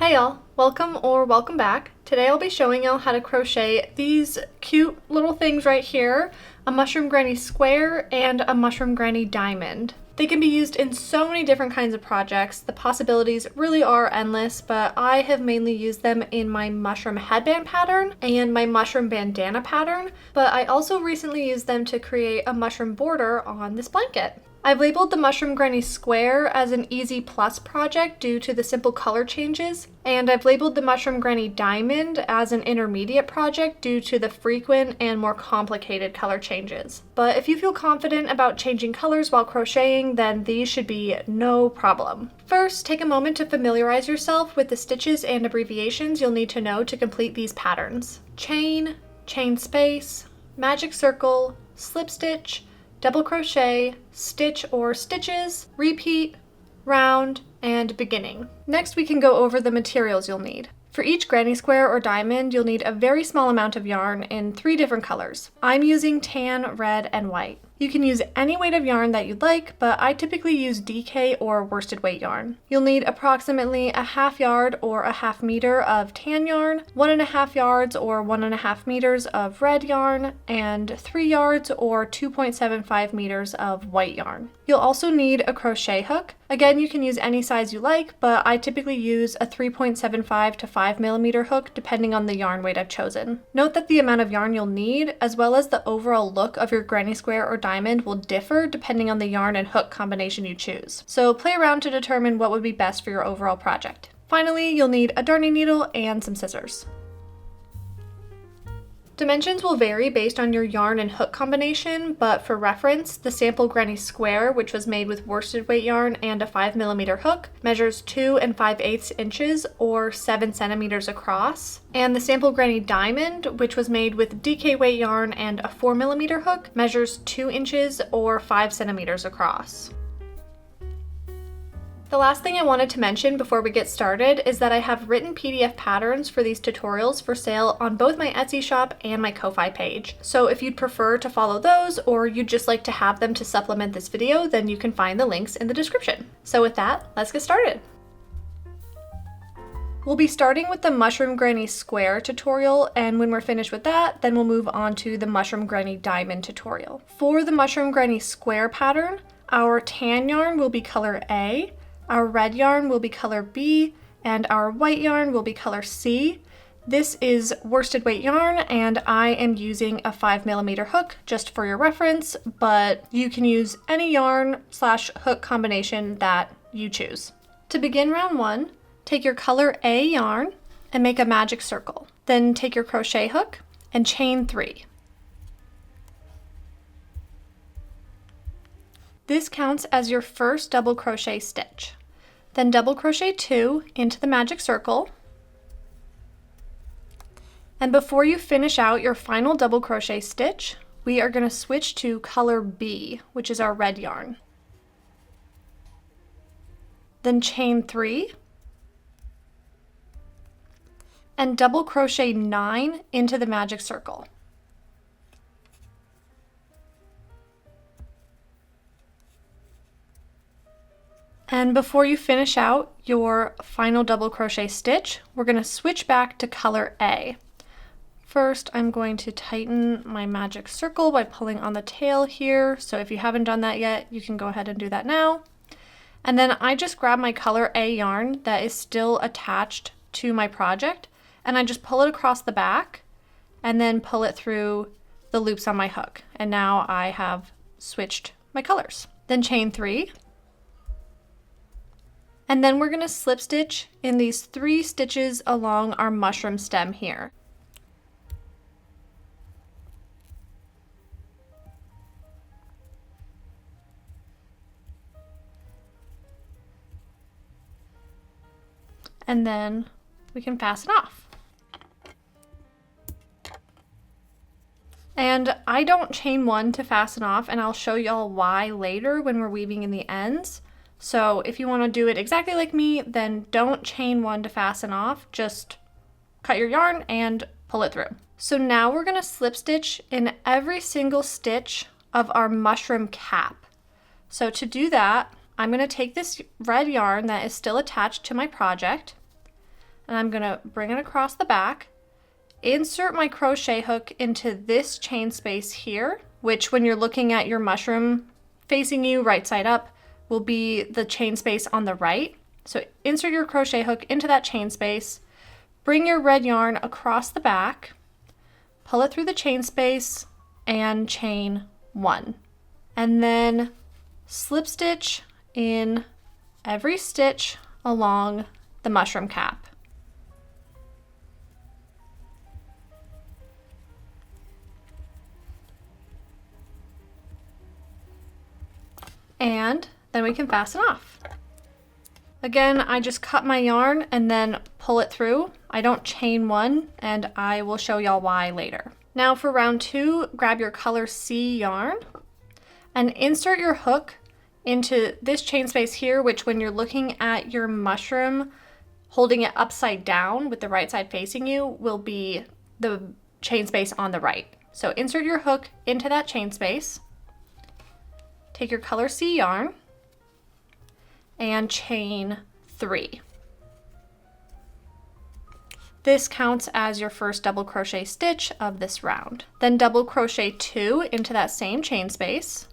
Hi y'all, welcome or welcome back. Today I'll be showing y'all how to crochet these cute little things right here, a mushroom granny square and a mushroom granny diamond. They can be used in so many different kinds of projects. The possibilities really are endless, but I have mainly used them in my mushroom headband pattern and my mushroom bandana pattern, but I also recently used them to create a mushroom border on this blanket. I've labeled the Mushroom Granny Square as an Easy Plus project due to the simple color changes, and I've labeled the Mushroom Granny Diamond as an intermediate project due to the frequent and more complicated color changes. But if you feel confident about changing colors while crocheting, then these should be no problem. First, take a moment to familiarize yourself with the stitches and abbreviations you'll need to know to complete these patterns. Chain, chain space, magic circle, slip stitch, double crochet, stitch or stitches, repeat, round, and beginning. Next, we can go over the materials you'll need. For each granny square or diamond, you'll need a very small amount of yarn in 3 different colors. I'm using tan, red, and white. You can use any weight of yarn that you'd like, but I typically use DK or worsted weight yarn. You'll need approximately a ½ yard or a ½ meter of tan yarn, 1½ yards or 1½ meters of red yarn, and 3 yards or 2.75 meters of white yarn. You'll also need a crochet hook. Again, you can use any size you like, but I typically use a 3.75 to 5 millimeter hook depending on the yarn weight I've chosen. Note that the amount of yarn you'll need, as well as the overall look of your granny square or diamond, will differ depending on the yarn and hook combination you choose. So play around to determine what would be best for your overall project. Finally, you'll need a darning needle and some scissors. Dimensions will vary based on your yarn and hook combination, but for reference, the sample granny square, which was made with worsted weight yarn and a 5 millimeter hook, measures 2 5/8 inches or 7 centimeters across. And the sample granny diamond, which was made with DK weight yarn and a 4 millimeter hook, measures 2 inches or 5 centimeters across. The last thing I wanted to mention before we get started is that I have written PDF patterns for these tutorials for sale on both my Etsy shop and my Ko-Fi page. So if you'd prefer to follow those or you'd just like to have them to supplement this video, then you can find the links in the description. So with that, let's get started. We'll be starting with the Mushroom Granny Square tutorial, and when we're finished with that, then we'll move on to the Mushroom Granny Diamond tutorial. For the Mushroom Granny Square pattern, our tan yarn will be color A, our red yarn will be color B, and our white yarn will be color C. This is worsted weight yarn, and I am using a 5 millimeter hook just for your reference, but you can use any yarn/hook combination that you choose. To begin round 1, take your color A yarn and make a magic circle. Then take your crochet hook and chain 3. This counts as your first double crochet stitch. Then double crochet 2 into the magic circle. And before you finish out your final double crochet stitch, we are going to switch to color B, which is our red yarn. Then chain 3 and double crochet 9 into the magic circle. And before you finish out your final double crochet stitch, we're going to switch back to color A. First, I'm going to tighten my magic circle by pulling on the tail here. So if you haven't done that yet, you can go ahead and do that now. And then I just grab my color A yarn that is still attached to my project, and I just pull it across the back and then pull it through the loops on my hook. And now I have switched my colors. Then chain 3. And then we're going to slip stitch in these 3 stitches along our mushroom stem here. And then we can fasten off. And I don't chain 1 to fasten off, and I'll show y'all why later when we're weaving in the ends. So if you want to do it exactly like me, then don't chain 1 to fasten off, just cut your yarn and pull it through. So now we're going to slip stitch in every single stitch of our mushroom cap. So to do that, I'm going to take this red yarn that is still attached to my project. and I'm gonna bring it across the back, insert my crochet hook into this chain space here, which when you're looking at your mushroom facing you right side up will be the chain space on the right. So insert your crochet hook into that chain space, bring your red yarn across the back, pull it through the chain space, and chain 1. And then slip stitch in every stitch along the mushroom cap. And then we can fasten off. Again, I just cut my yarn and then pull it through. I don't chain 1, and I will show y'all why later. Now for round 2, grab your color C yarn and insert your hook into this chain space here, which when you're looking at your mushroom, holding it upside down with the right side facing you will be the chain space on the right. So insert your hook into that chain space, take your color C yarn, and chain 3. This counts as your first double crochet stitch of this round. Then double crochet 2 into that same chain space,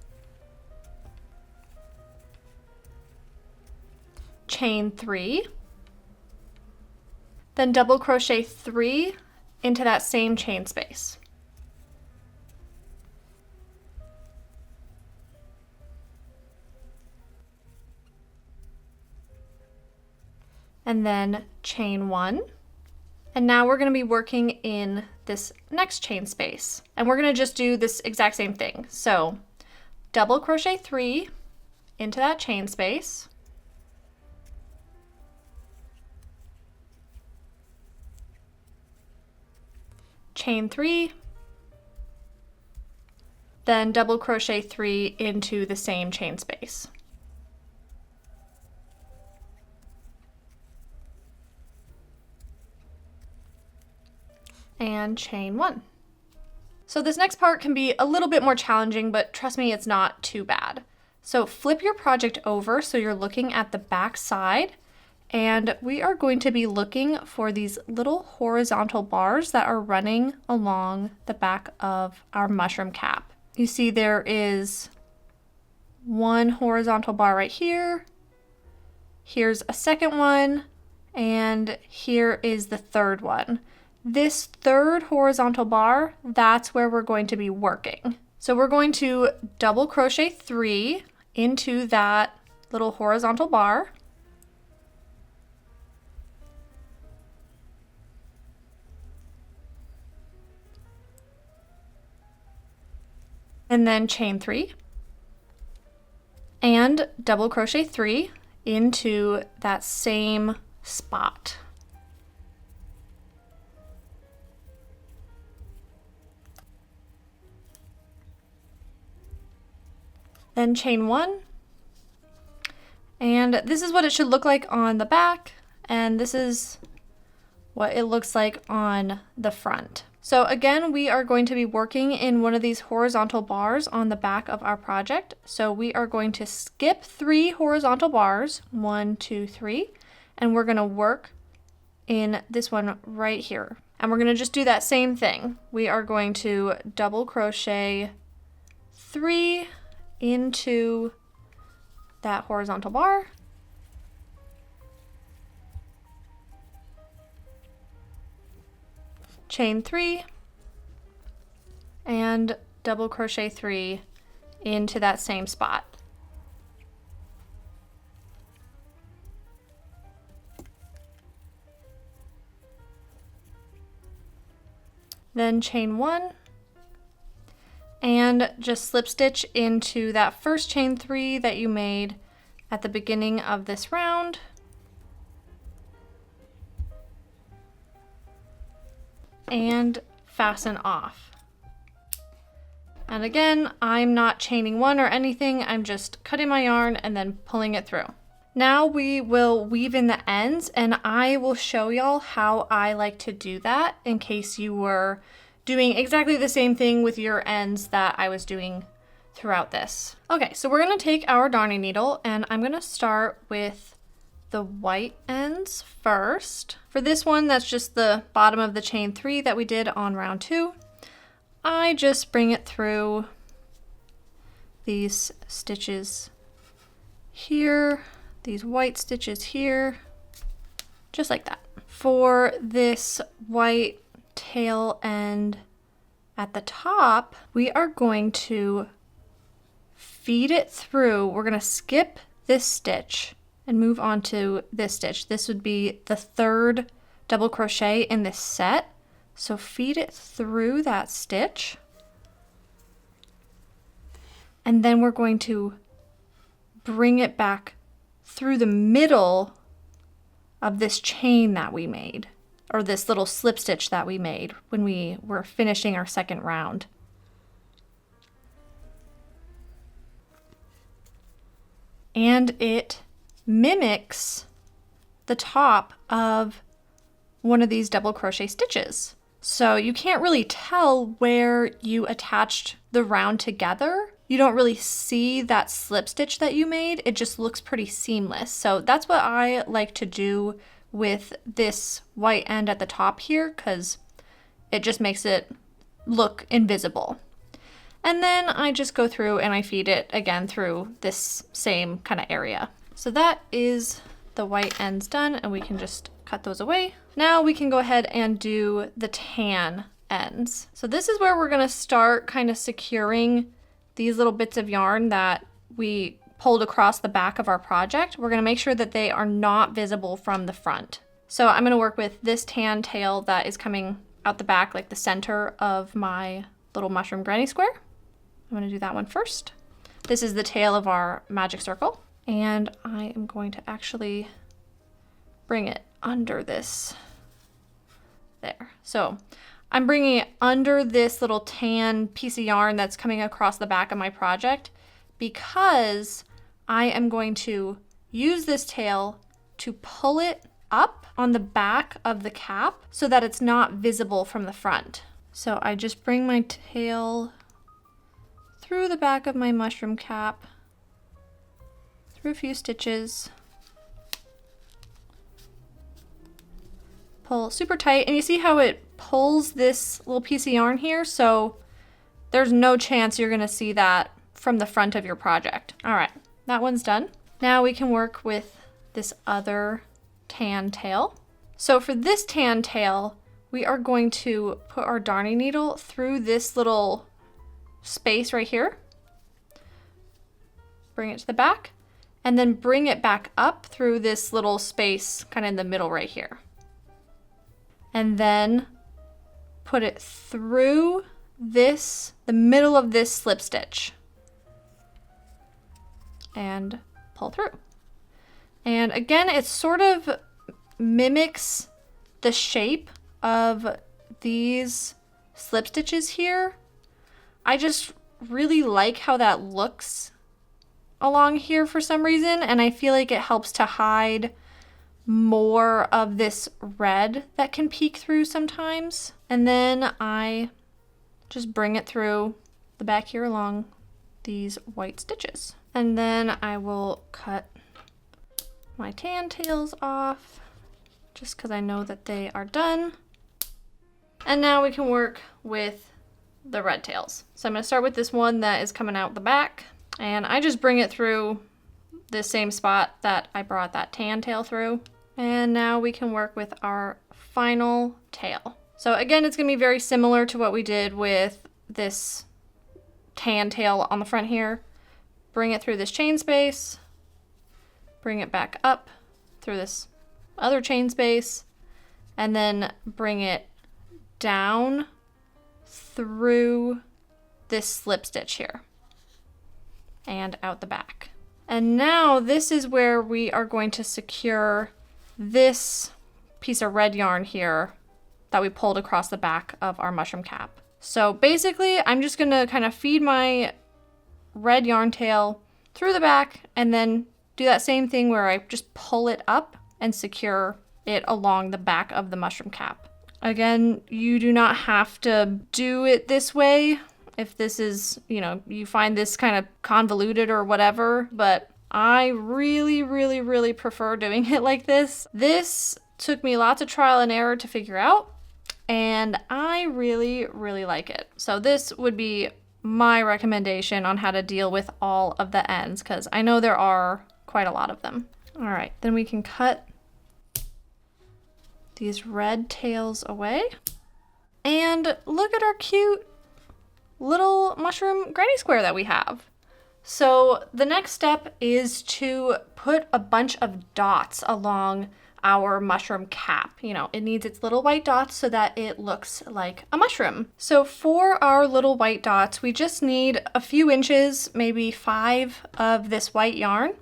chain 3, then double crochet 3 into that same chain space. And then chain 1. And now we're going to be working in this next chain space. And we're going to just do this exact same thing. So double crochet 3 into that chain space, chain 3, then double crochet 3 into the same chain space. And chain 1. So this next part can be a little bit more challenging, but trust me, it's not too bad. So flip your project over so you're looking at the back side, and we are going to be looking for these little horizontal bars that are running along the back of our mushroom cap. You see there is one horizontal bar right here, here's a second one, and here is the third one. This third horizontal bar, that's where we're going to be working. So we're going to double crochet 3 into that little horizontal bar. And then chain 3 and double crochet 3 into that same spot. Then chain 1, and this is what it should look like on the back, and this is what it looks like on the front. So again, we are going to be working in one of these horizontal bars on the back of our project. So we are going to skip 3 horizontal bars, 1, 2, 3, and we're going to work in this one right here. And we're going to just do that same thing. We are going to double crochet 3 into that horizontal bar, chain 3, and double crochet 3 into that same spot. Then chain 1, and just slip stitch into that first chain 3 that you made at the beginning of this round. And fasten off. And again, I'm not chaining 1 or anything, I'm just cutting my yarn and then pulling it through. Now we will weave in the ends, and I will show y'all how I like to do that in case you were doing exactly the same thing with your ends that I was doing throughout this. Okay, so we're gonna take our darning needle, and I'm gonna start with the white ends first. For this one, that's just the bottom of the chain 3 that we did on round 2. I just bring it through these stitches here, these white stitches here, just like that. For this white tail end at the top, we are going to feed it through. We're going to skip this stitch and move on to this stitch. This would be the 3rd double crochet in this set. So feed it through that stitch. And then we're going to bring it back through the middle of this chain that we made, or this little slip stitch that we made when we were finishing our 2nd round. And it mimics the top of one of these double crochet stitches. So you can't really tell where you attached the round together. You don't really see that slip stitch that you made. It just looks pretty seamless. So that's what I like to do with this white end at the top here, because it just makes it look invisible. And then I just go through and I feed it again through this same kind of area. So that is the white ends done, and we can just cut those away. Now we can go ahead and do the tan ends. So this is where we're gonna start kind of securing these little bits of yarn that we pulled across the back of our project. We're gonna make sure that they are not visible from the front. So I'm gonna work with this tan tail that is coming out the back, like the center of my little mushroom granny square. I'm gonna do that one first. This is the tail of our magic circle. And I am going to actually bring it under this there. So I'm bringing it under this little tan piece of yarn that's coming across the back of my project, because I am going to use this tail to pull it up on the back of the cap so that it's not visible from the front. So I just bring my tail through the back of my mushroom cap, through a few stitches, pull super tight, and you see how it pulls this little piece of yarn here, so there's no chance you're gonna see that from the front of your project. All right, that one's done. Now we can work with this other tan tail. So for this tan tail, we are going to put our darning needle through this little space right here, bring it to the back, and then bring it back up through this little space kind of in the middle right here. And then put it through this, the middle of this slip stitch, and pull through. And again, it sort of mimics the shape of these slip stitches here. I just really like how that looks along here for some reason, and I feel like it helps to hide more of this red that can peek through sometimes. And then I just bring it through the back here along these white stitches. And then I will cut my tan tails off just because I know that they are done. And now we can work with the red tails. So I'm going to start with this one that is coming out the back, and I just bring it through the same spot that I brought that tan tail through. And now we can work with our final tail. So again, it's going to be very similar to what we did with this tan tail on the front here. Bring it through this chain space, bring it back up through this other chain space, and then bring it down through this slip stitch here and out the back. And now this is where we are going to secure this piece of red yarn here that we pulled across the back of our mushroom cap. So basically, I'm just gonna kind of feed my red yarn tail through the back and then do that same thing where I just pull it up and secure it along the back of the mushroom cap. Again, you do not have to do it this way if this is, you find this kind of convoluted or whatever, but I really prefer doing it like this. This took me lots of trial and error to figure out, and I really like it. So this would be my recommendation on how to deal with all of the ends, because I know there are quite a lot of them. All right, then we can cut these red tails away. And look at our cute little mushroom granny square that we have. So the next step is to put a bunch of dots along our mushroom cap. You know, it needs its little white dots so that it looks like a mushroom. So for our little white dots, we just need a few inches, maybe 5 of this white yarn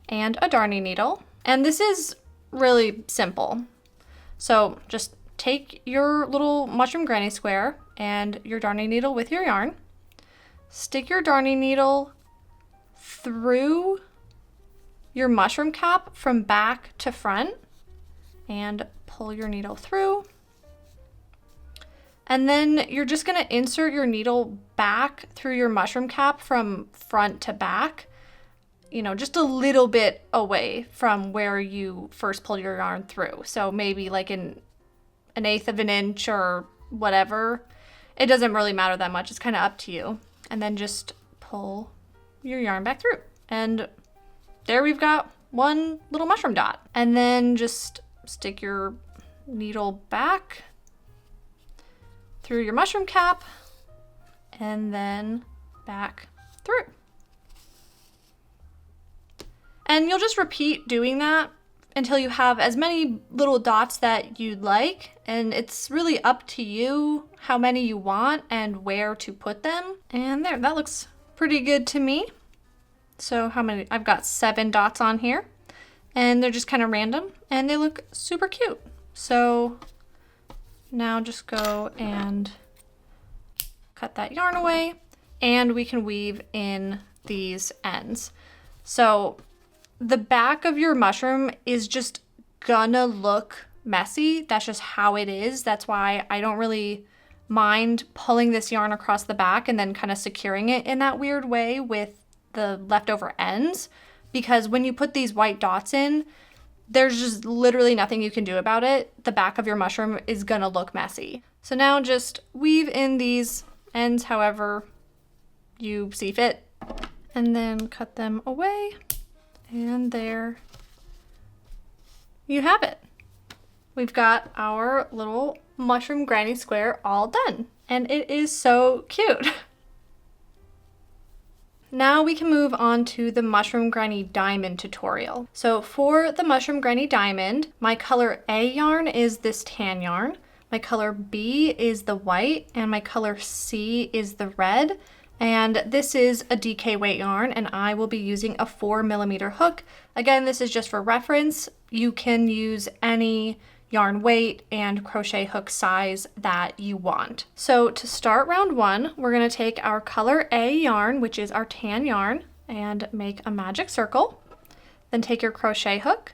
and a darning needle. And this is really simple. So just take your little mushroom granny square and your darning needle with your yarn, stick your darning needle through your mushroom cap from back to front, and pull your needle through. And then you're just going to insert your needle back through your mushroom cap from front to back, you know, just a little bit away from where you first pulled your yarn through. So maybe like an 1/8 of an inch or whatever. It doesn't really matter that much. It's kind of up to you. And then just pull your yarn back through. And there we've got one little mushroom dot. And then just stick your needle back through your mushroom cap and then back through. And you'll just repeat doing that until you have as many little dots that you'd like. And it's really up to you how many you want and where to put them. And there, that looks pretty good to me. So how many? I've got 7 dots on here, and they're just kind of random and they look super cute. So now just go and cut that yarn away, and we can weave in these ends. So the back of your mushroom is just gonna look messy. That's just how it is. That's why I don't really mind pulling this yarn across the back and then kind of securing it in that weird way with the leftover ends, because when you put these white dots in, there's just literally nothing you can do about it. The back of your mushroom is gonna look messy. So now just weave in these ends however you see fit, and then cut them away. And there you have it. We've got our little mushroom granny square all done, and it is so cute. Now we can move on to the mushroom granny diamond tutorial. So for the mushroom granny diamond, my color A yarn is this tan yarn, my color B is the white, and my color C is the red. And this is a DK weight yarn, and I will be using a 4mm hook. Again, this is just for reference. You can use any yarn weight and crochet hook size that you want. So to start round 1, we're going to take our color A yarn, which is our tan yarn, and make a magic circle. Then take your crochet hook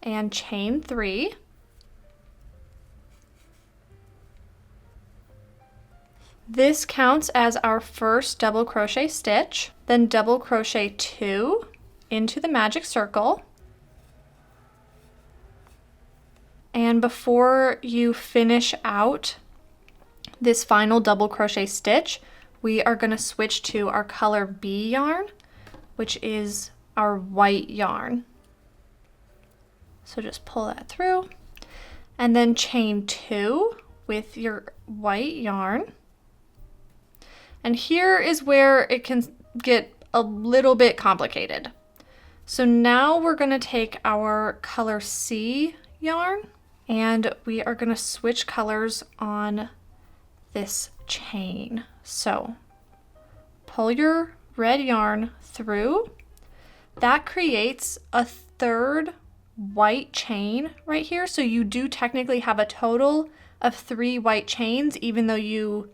and chain 3. This counts as our first double crochet stitch. Then double crochet 2 into the magic circle. And before you finish out this final double crochet stitch, we are going to switch to our color B yarn, which is our white yarn. So just pull that through and then chain 2 with your white yarn. And here is where it can get a little bit complicated. So now we're going to take our color C yarn, and we are going to switch colors on this chain. So pull your red yarn through. That creates a third white chain right here. So you do technically have a total of 3 white chains, even though you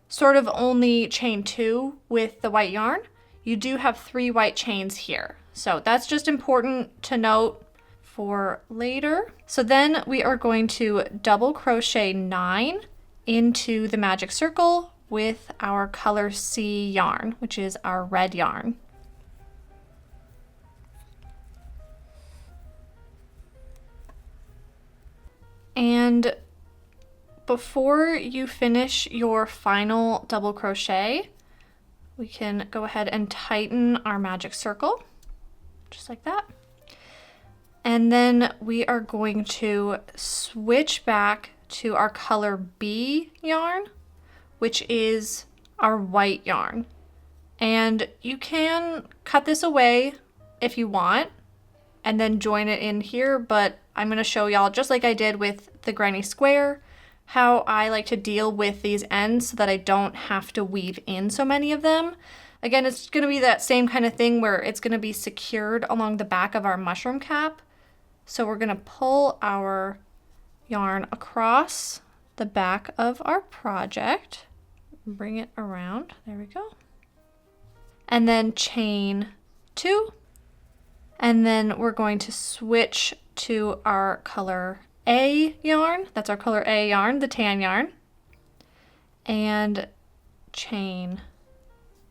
sort of only chain 2 with the white yarn. You do have 3 white chains here. So that's just important to note for later. So then we are going to double crochet 9 into the magic circle with our color C yarn, which is our red yarn. And before you finish your final double crochet, we can go ahead and tighten our magic circle, just like that. And then we are going to switch back to our color B yarn, which is our white yarn. And you can cut this away if you want and then join it in here, but I'm going to show y'all, just like I did with the granny square, how I like to deal with these ends so that I don't have to weave in so many of them. Again, it's going to be that same kind of thing where it's going to be secured along the back of our mushroom cap. So we're going to pull our yarn across the back of our project, bring it around, there we go, and then chain 2, and then we're going to switch to our color A yarn, that's our color A yarn, the tan yarn, and chain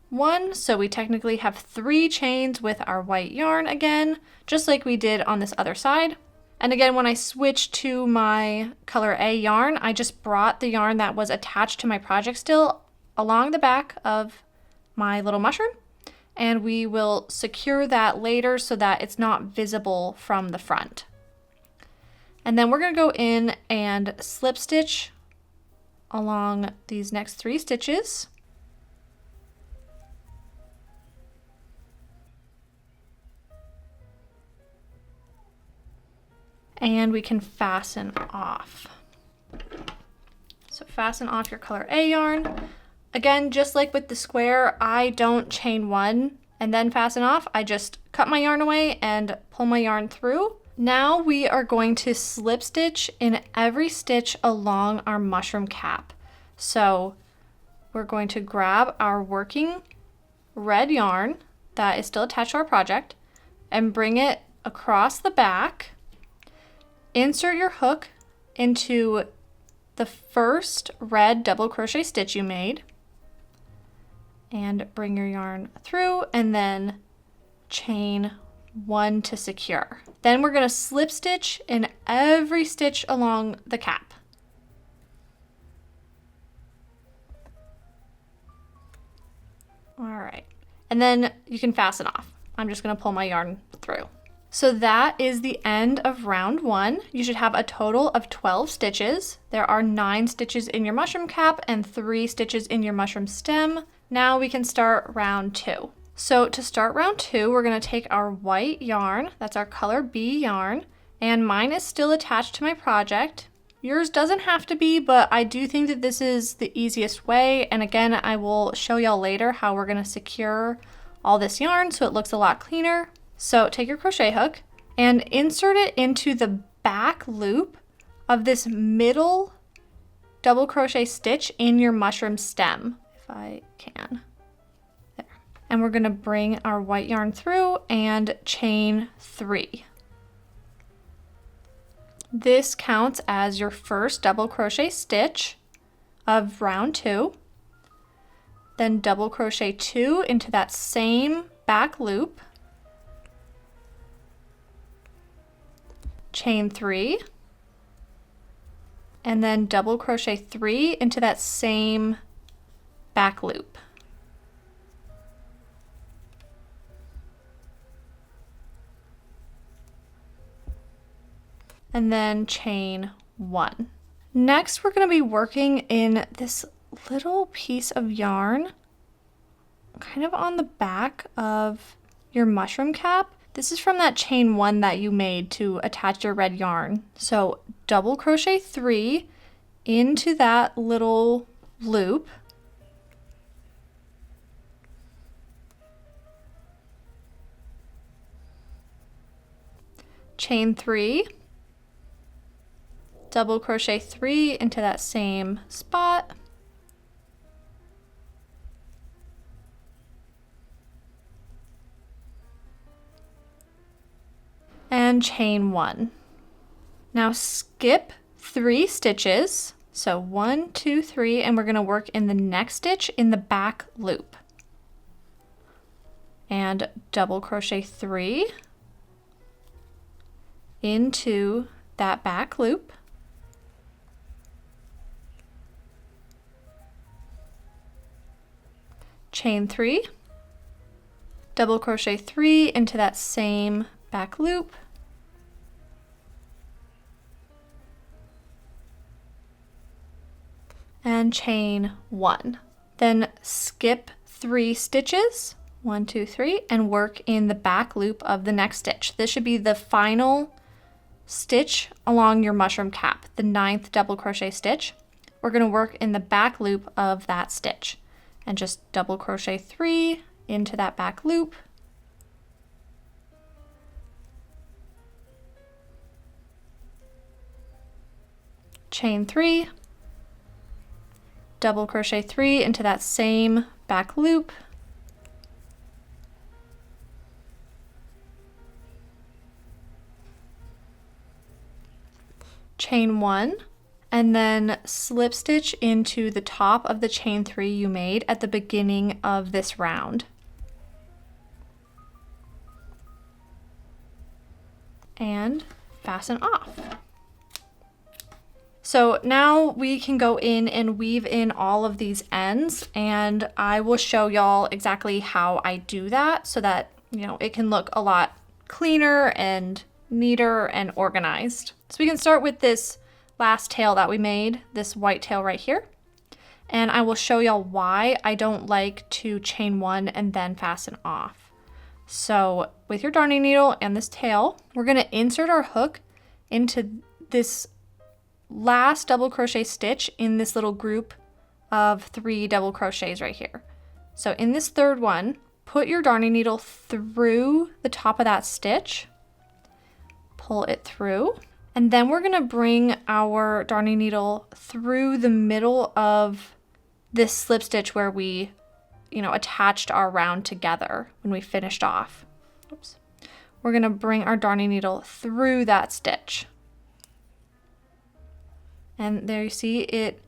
1. So we technically have 3 chains with our white yarn again, just like we did on this other side. And again, when I switched to my color A yarn, I just brought the yarn that was attached to my project still along the back of my little mushroom, and we will secure that later so that it's not visible from the front. And then we're going to go in and slip stitch along these next 3 stitches. And we can fasten off. So fasten off your color A yarn. Again, just like with the square, I don't chain 1 and then fasten off. I just cut my yarn away and pull my yarn through. Now we are going to slip stitch in every stitch along our mushroom cap. So we're going to grab our working red yarn that is still attached to our project and bring it across the back. Insert your hook into the first red double crochet stitch you made and bring your yarn through and then chain 1 to secure. Then we're going to slip stitch in every stitch along the cap. All right, and then you can fasten off. I'm just going to pull my yarn through. So that is the end of round 1. You should have a total of 12 stitches. There are 9 stitches in your mushroom cap and 3 stitches in your mushroom stem. Now we can start round 2. So to start round 2, we're going to take our white yarn, that's our color B yarn, and mine is still attached to my project. Yours doesn't have to be, but I do think that this is the easiest way. And again, I will show y'all later how we're going to secure all this yarn so it looks a lot cleaner. So take your crochet hook and insert it into the back loop of this middle double crochet stitch in your mushroom stem, if I can. There. And we're going to bring our white yarn through and chain 3. This counts as your first double crochet stitch of round 2. Then double crochet 2 into that same back loop. Chain 3, and then double crochet 3 into that same back loop. And then chain 1. Next, we're going to be working in this little piece of yarn kind of on the back of your mushroom cap. This is from that chain 1 that you made to attach your red yarn. So double crochet 3 into that little loop. Chain 3, double crochet 3 into that same spot. And chain 1. Now skip 3 stitches, so 1, 2, 3, and we're going to work in the next stitch in the back loop. And double crochet 3 into that back loop. chain 3, double crochet 3 into that same back loop, and chain 1. Then skip 3 stitches, 1, 2, 3, and work in the back loop of the next stitch. This should be the final stitch along your mushroom cap, the 9th double crochet stitch. We're going to work in the back loop of that stitch and just double crochet 3 into that back loop, chain 3, double crochet 3 into that same back loop, chain 1, and then slip stitch into the top of the chain 3 you made at the beginning of this round. And fasten off. So now we can go in and weave in all of these ends, and I will show y'all exactly how I do that so that, you know, it can look a lot cleaner and neater and organized. So we can start with this last tail that we made, this white tail right here. And I will show y'all why I don't like to chain 1 and then fasten off. So with your darning needle and this tail, we're gonna insert our hook into this last double crochet stitch in this little group of 3 double crochets right here. So in this third one, put your darning needle through the top of that stitch, pull it through, and then we're gonna bring our darning needle through the middle of this slip stitch where we, you know, attached our round together when we finished off. Oops. We're gonna bring our darning needle through that stitch. And there you see it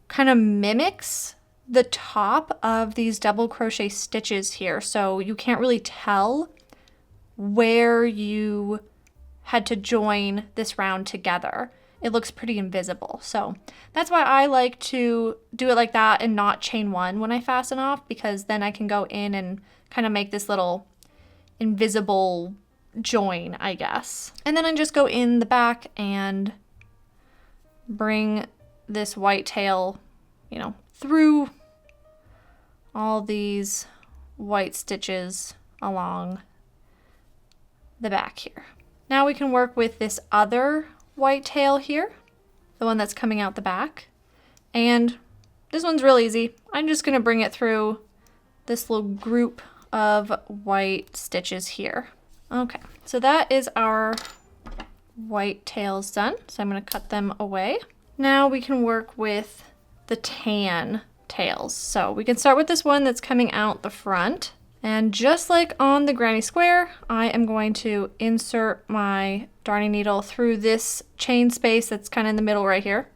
kind of mimics the top of these double crochet stitches here. So you can't really tell where you had to join this round together. It looks pretty invisible. So that's why I like to do it like that and not chain 1 when I fasten off, because then I can go in and kind of make this little invisible join, I guess. And then I just go in the back and bring this white tail, you know, through all these white stitches along the back here. Now we can work with this other white tail here, the one that's coming out the back. And this one's real easy. I'm just gonna bring it through this little group of white stitches here. Okay, so that is our white tails done. So I'm gonna cut them away. Now we can work with the tan tails. So we can start with this one that's coming out the front. And just like on the granny square, I am going to insert my darning needle through this chain space that's kind of in the middle right here.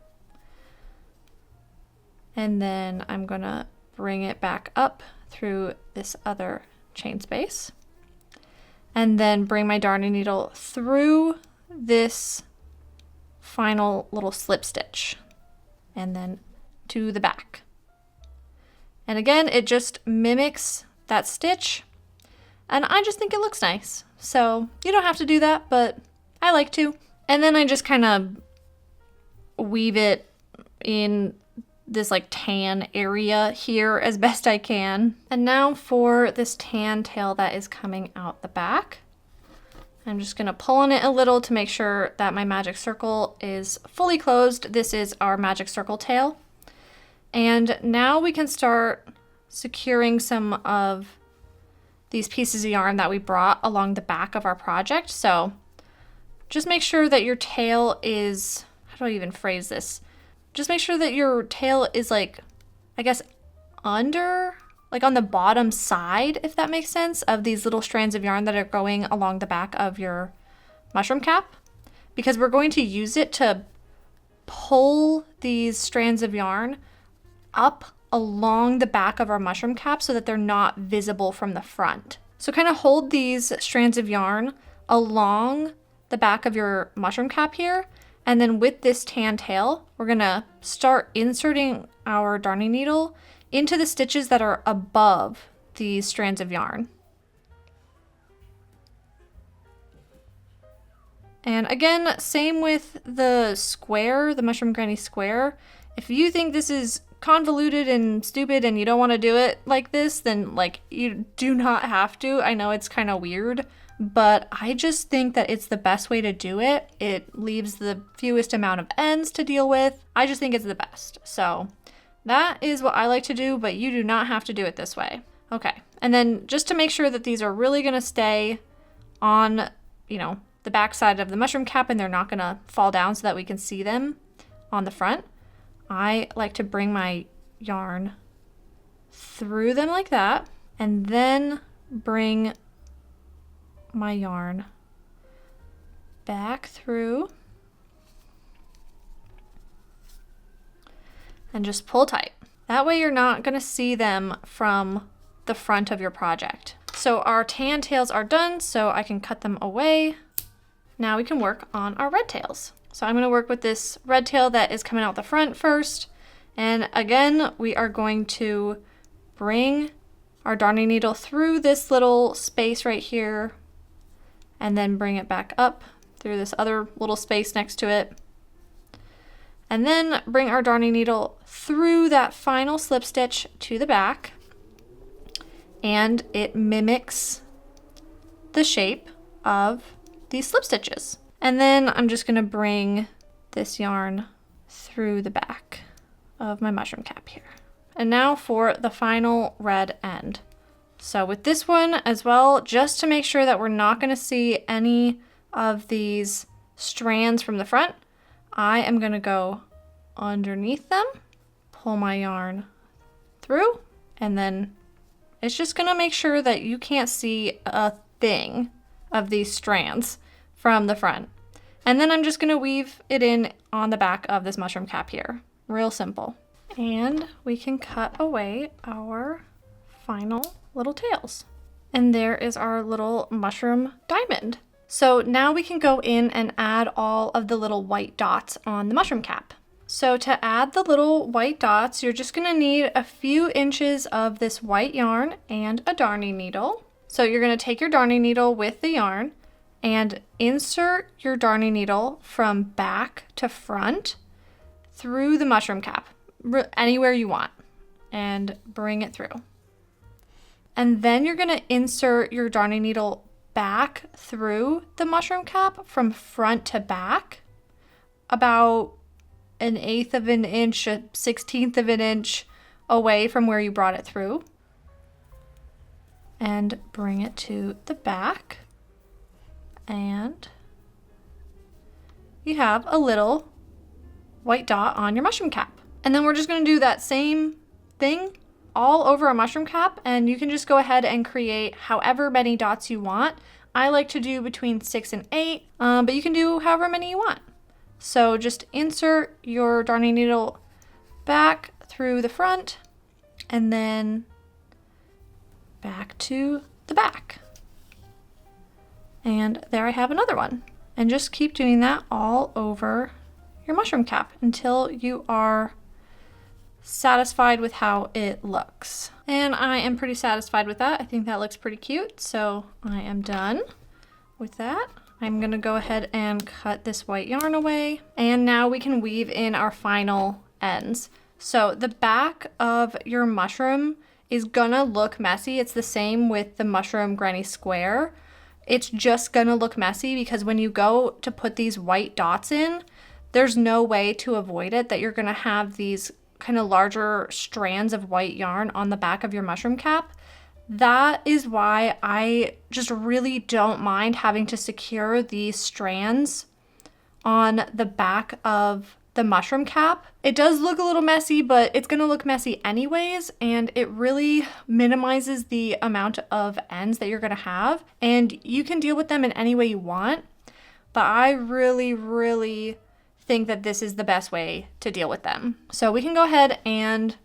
And then I'm gonna bring it back up through this other chain space. And then bring my darning needle through this final little slip stitch and then to the back. And again, it just mimics that stitch, and I just think it looks nice. So you don't have to do that, but I like to. And then I just kind of weave it in this like tan area here as best I can. And now for this tan tail that is coming out the back, I'm just gonna pull on it a little to make sure that my magic circle is fully closed. This is our magic circle tail. And now we can start securing some of these pieces of yarn that we brought along the back of our project. So just make sure that your tail is, how do I even phrase this? Just make sure that your tail is like, I guess, under, like on the bottom side, if that makes sense, of these little strands of yarn that are going along the back of your mushroom cap, because we're going to use it to pull these strands of yarn up along the back of our mushroom cap so that they're not visible from the front. So kind of hold these strands of yarn along the back of your mushroom cap here, and then with this tan tail, we're gonna start inserting our darning needle into the stitches that are above these strands of yarn. And again, same with the square, the mushroom granny square. If you think this is convoluted and stupid and you don't want to do it like this, then like you do not have to. I know it's kind of weird, but I just think that it's the best way to do it. It leaves the fewest amount of ends to deal with. I just think it's the best. So that is what I like to do, but you do not have to do it this way. Okay, and then just to make sure that these are really gonna stay on, the back side of the mushroom cap and they're not gonna fall down so that we can see them on the front, I like to bring my yarn through them like that and then bring my yarn back through and just pull tight. That way you're not gonna see them from the front of your project. So our tan tails are done, so I can cut them away. Now we can work on our red tails. So I'm gonna work with this red tail that is coming out the front first. And again, we are going to bring our darning needle through this little space right here and then bring it back up through this other little space next to it. And then bring our darning needle through that final slip stitch to the back. And it mimics the shape of these slip stitches. And then I'm just gonna bring this yarn through the back of my mushroom cap here. And now for the final red end. So with this one as well, just to make sure that we're not gonna see any of these strands from the front, I am gonna go underneath them, pull my yarn through, and then it's just gonna make sure that you can't see a thing of these strands from the front. And then I'm just gonna weave it in on the back of this mushroom cap here. Real simple. And we can cut away our final little tails. And there is our little mushroom diamond. So now we can go in and add all of the little white dots on the mushroom cap. So to add the little white dots, you're just gonna need a few inches of this white yarn and a darning needle. So you're gonna take your darning needle with the yarn and insert your darning needle from back to front through the mushroom cap, anywhere you want, and bring it through. And then you're gonna insert your darning needle back through the mushroom cap from front to back, about 1/8 of an inch, 1/16 of an inch away from where you brought it through. And bring it to the back. And you have a little white dot on your mushroom cap. And then we're just gonna do that same thing all over our mushroom cap, and you can just go ahead and create however many dots you want. I like to do between 6 and 8, but you can do however many you want. So just insert your darning needle back through the front and then back to the back. And there I have another one. And just keep doing that all over your mushroom cap until you are satisfied with how it looks. And I am pretty satisfied with that. I think that looks pretty cute. So I am done with that. I'm gonna go ahead and cut this white yarn away. And now we can weave in our final ends. So the back of your mushroom is gonna look messy. It's the same with the mushroom granny square. It's just gonna look messy because when you go to put these white dots in, there's no way to avoid it, that you're gonna have these kind of larger strands of white yarn on the back of your mushroom cap. That is why I just really don't mind having to secure these strands on the back of the mushroom cap. It does look a little messy, but it's gonna look messy anyways, and it really minimizes the amount of ends that you're gonna have, and you can deal with them in any way you want, but I really think that this is the best way to deal with them. So we can go ahead and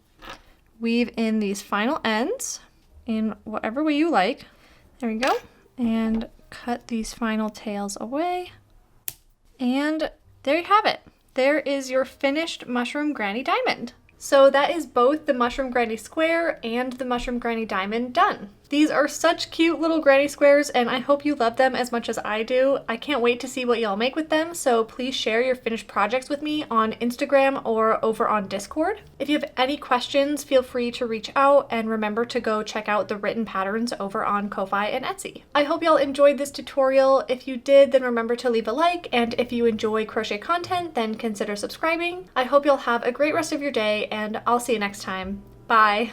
weave in these final ends in whatever way you like. There we go. And cut these final tails away. And there you have it. There is your finished mushroom granny diamond. So that is both the mushroom granny square and the mushroom granny diamond done. These are such cute little granny squares, and I hope you love them as much as I do. I can't wait to see what y'all make with them, so please share your finished projects with me on Instagram or over on Discord. If you have any questions, feel free to reach out, and remember to go check out the written patterns over on Ko-Fi and Etsy. I hope y'all enjoyed this tutorial. If you did, then remember to leave a like, and if you enjoy crochet content, then consider subscribing. I hope y'all have a great rest of your day, and I'll see you next time. Bye!